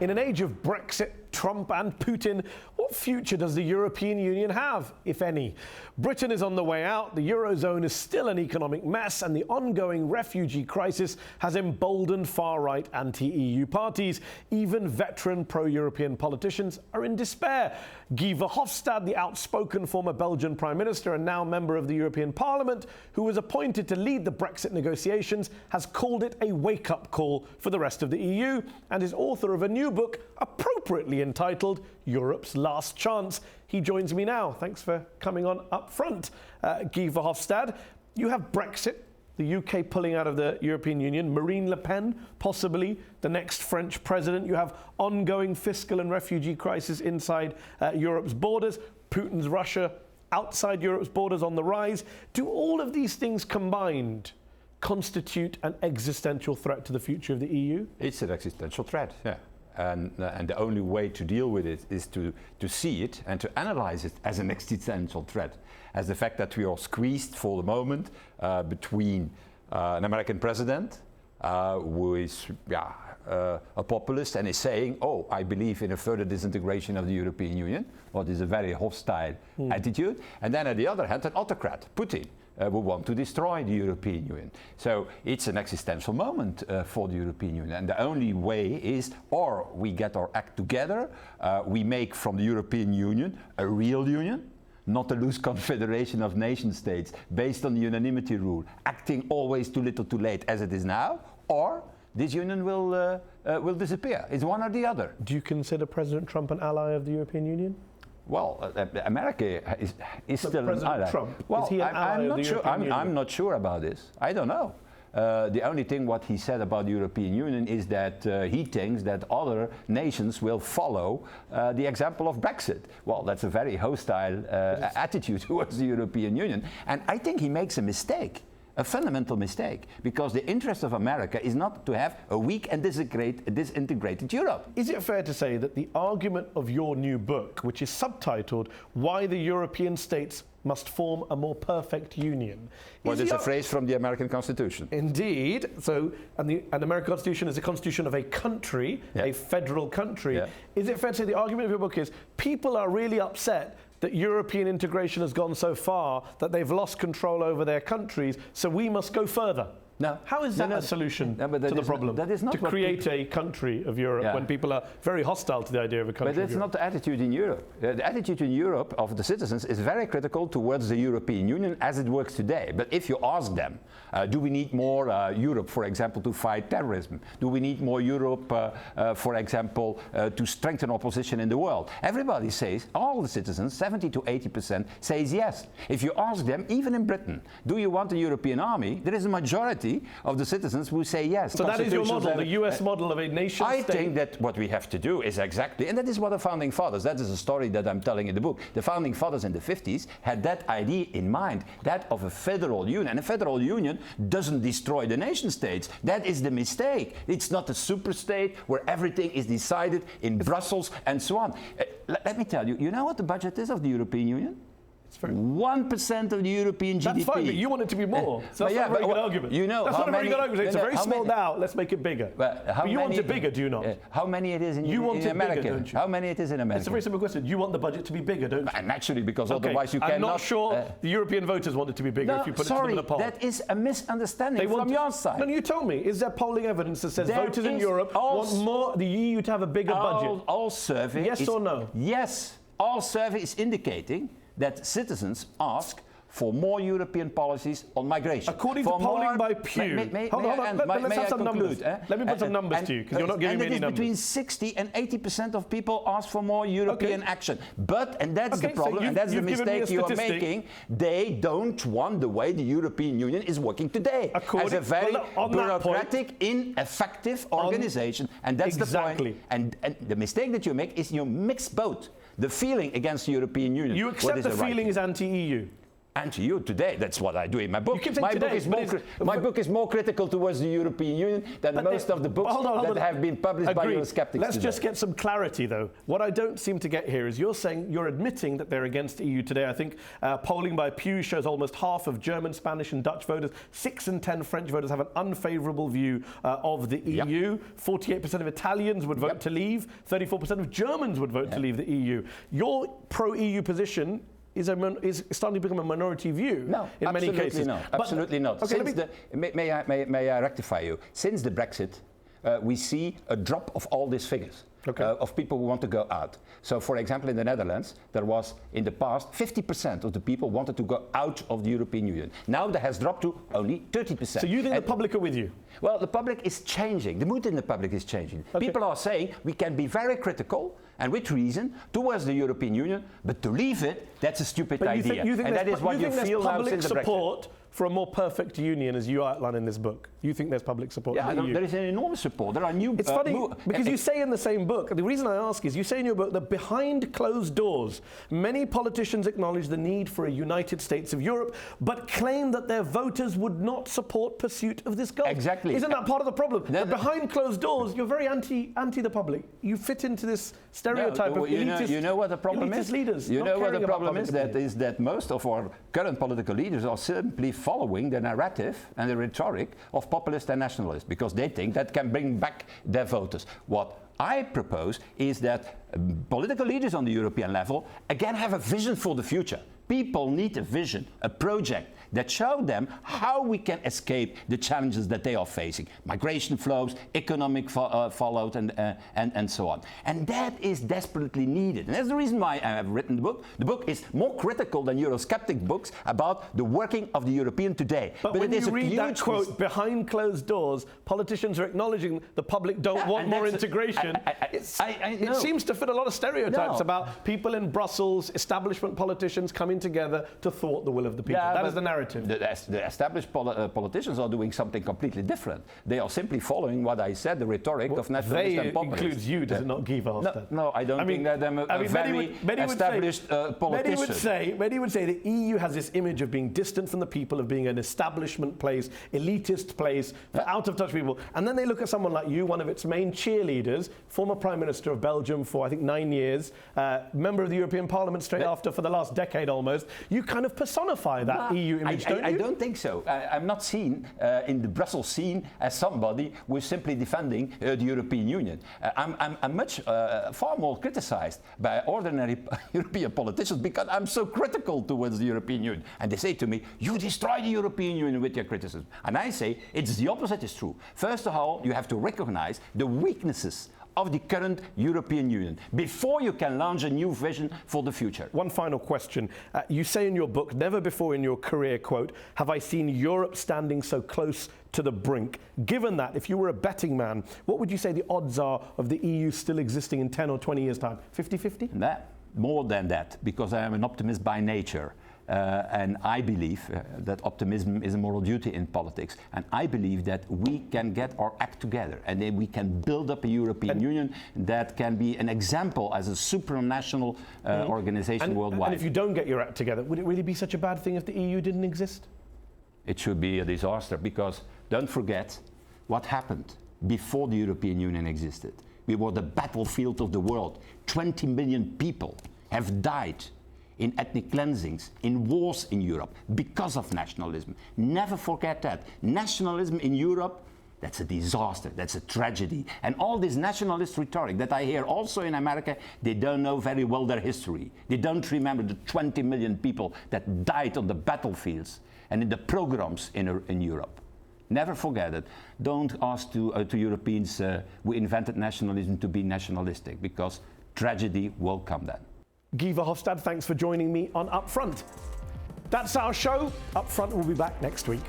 In an age of Brexit, Trump and Putin, what future does the European Union have, if any? Britain is on the way out, the eurozone is still an economic mess, and the ongoing refugee crisis has emboldened far-right anti-EU parties. Even veteran pro-European politicians are in despair. Guy Verhofstadt, the outspoken former Belgian Prime Minister and now member of the European Parliament, who was appointed to lead the Brexit negotiations, has called it a wake-up call for the rest of the EU, and is author of a new book appropriately entitled Europe's Last Chance. He joins me now. Thanks for coming on UpFront. Guy Verhofstadt, you have Brexit, the UK pulling out of the European Union, Marine Le Pen, possibly the next French president. You have ongoing fiscal and refugee crisis inside Europe's borders, Putin's Russia outside Europe's borders on the rise. Do all of these things combined constitute an existential threat to the future of the EU? It's an existential threat, yeah. And the only way to deal with it is to see it and to analyze it as an existential threat, as the fact that we are squeezed for the moment between an American president who is a populist and is saying, oh, I believe in a further disintegration of the European Union, what is a very hostile attitude, and then on the other hand, an autocrat, Putin, who want to destroy the European Union. So it's an existential moment for the European Union. And the only way is, or we get our act together, we make from the European Union a real union, not a loose confederation of nation states based on the unanimity rule, acting always too little too late as it is now, or this union will disappear. It's one or the other. Do you consider President Trump an ally of the European Union? Well, America is still President an ally. Trump, well, is he an ally of the European Union? I'm not sure about this. I don't know. The only thing what he said about the European Union is that he thinks that other nations will follow the example of Brexit. Well, that's a very hostile attitude towards the European Union. And I think he makes a mistake. A fundamental mistake, because the interest of America is not to have a weak and disintegrated Europe. Is it fair to say that the argument of your new book, which is subtitled Why the European States Must Form a More Perfect Union? Well, it's a phrase from the American Constitution. Indeed. So, an American Constitution is a constitution of a country, a federal country. Yeah. Is it fair to say the argument of your book is people are really upset that European integration has gone so far that they've lost control over their countries, so we must go further? No. How is that a solution to the problem? That is not to create a country of Europe when people are very hostile to the idea of a country. But that's not the attitude in Europe. The attitude in Europe of the citizens is very critical towards the European Union as it works today. But if you ask them, do we need more Europe, for example, to fight terrorism? Do we need more Europe, for example, to strengthen our position in the world? Everybody says, all the citizens, 70 to 80% says yes. If you ask them, even in Britain, do you want a European army? There is a majority of the citizens who say yes. So that is your model, the US model of a nation state? I think that what we have to do is exactly, and that is what the founding fathers, that is a story that I'm telling in the book. The founding fathers in the 50s had that idea in mind, that of a federal union. And a federal union doesn't destroy the nation states. That is the mistake. It's not a super state where everything is decided in Brussels and so on. Let me tell you, you know what the budget is of the European Union? 1% of the European GDP. That's fine, but you want it to be more. So that's not a very good argument. You know, that's not a very good argument. It's very small now. Let's make it bigger. But you want it bigger, do you not? How many it is in America? Bigger, don't you? How many it is in America? It's a very simple question. You want the budget to be bigger, don't you? Naturally, because otherwise you cannot. I'm not sure the European voters want it to be bigger if you put it to them in a poll. That is a misunderstanding from your side. No, you told me. Is there polling evidence that says voters in Europe want more the EU to have a bigger budget? All survey. Yes or no? Yes. All survey is indicating that citizens ask for more European policies on migration. According to polling by Pew. Hold on. Let's have some numbers. Let me put some numbers to you, because you're not giving me any numbers. Between 60 and 80% of people ask for more European action. But, and that's the problem, and that's the mistake you are making, they don't want the way the European Union is working today. As a very bureaucratic, ineffective organization. And that's the point. And the mistake that you make is you mix both. The feeling against the European Union. You accept the feeling is anti-EU? anti-EU today. That's what I do in my book. My book is more critical towards the European Union than most of the books that have been published by Eurosceptics. Let's just get some clarity, though. What I don't seem to get here is you're admitting that they're against the EU today. I think polling by Pew shows almost half of German, Spanish and Dutch voters, 6 in 10 French voters have an unfavourable view of the EU. 48% of Italians would vote to leave. 34% of Germans would vote to leave the EU. Your pro-EU position is starting to become a minority view in many cases. Absolutely not. Okay, may I rectify you? Since the Brexit, we see a drop of all these figures. Of people who want to go out. So, for example, in the Netherlands, there was, in the past, 50% of the people wanted to go out of the European Union. Now that has dropped to only 30%. So you think the public are with you? Well, the public is changing. The mood in the public is changing. People are saying we can be very critical, and with reason, towards the European Union, but to leave it, that's a stupid idea. And that is what you feel now since the Brexit. Support for a more perfect union, as you outline in this book. You think there's public support for the EU? There is an enormous support. There are new... It's funny, because you say in the same book, the reason I ask is, you say in your book that behind closed doors, many politicians acknowledge the need for a United States of Europe, but claim that their voters would not support pursuit of this goal. Exactly. Isn't that part of the problem? That behind closed doors, you're very anti the public. You fit into this stereotype of elitist, you know what the problem is? Leaders. You know what the problem is? That most of our current political leaders are simply following the narrative and the rhetoric of populists and nationalists, because they think that can bring back their voters. What I propose is that political leaders on the European level again have a vision for the future. People need a vision, a project that show them how we can escape the challenges that they are facing. Migration flows, economic fallout, and so on. And that is desperately needed. And that's the reason why I have written the book. The book is more critical than Eurosceptic books about the working of the European today. But when you read that quote, behind closed doors, politicians are acknowledging the public don't want more integration. It seems to fit a lot of stereotypes about people in Brussels, establishment politicians coming together to thwart the will of the people. That is the narrative. The established politicians are doing something completely different. They are simply following what I said, the rhetoric of nationalists and populists. Includes you, does it not, Guy Verhofstadt? No, I don't think that I'm a very established politician. Many would say the EU has this image of being distant from the people, of being an establishment place, elitist place, for out-of-touch people. And then they look at someone like you, one of its main cheerleaders, former Prime Minister of Belgium for, I think, 9 years, member of the European Parliament straight after for the last decade almost. You kind of personify that EU image, don't you? I don't think so. I'm not seen in the Brussels scene as somebody who is simply defending the European Union. I'm much far more criticized by ordinary European politicians because I'm so critical towards the European Union. And they say to me, you destroy the European Union with your criticism. And I say, it's the opposite is true. First of all, you have to recognize the weaknesses of the current European Union before you can launch a new vision for the future. One final question. You say in your book, never before in your career, quote, have I seen Europe standing so close to the brink. Given that, if you were a betting man, what would you say the odds are of the EU still existing in 10 or 20 years' time? 50-50? More than that, because I am an optimist by nature. And I believe that optimism is a moral duty in politics. And I believe that we can get our act together and then we can build up a European Union that can be an example as a supranational organization worldwide. And if you don't get your act together, would it really be such a bad thing if the EU didn't exist? It should be a disaster, because don't forget what happened before the European Union existed. We were the battlefield of the world. 20 million people have died in ethnic cleansings, in wars in Europe, because of nationalism. Never forget that. Nationalism in Europe, that's a disaster, that's a tragedy. And all this nationalist rhetoric that I hear also in America, they don't know very well their history. They don't remember the 20 million people that died on the battlefields and in the pogroms in Europe. Never forget it. Don't ask to Europeans who invented nationalism to be nationalistic, because tragedy will come then. Guy Verhofstadt, thanks for joining me on UpFront. That's our show. UpFront will be back next week.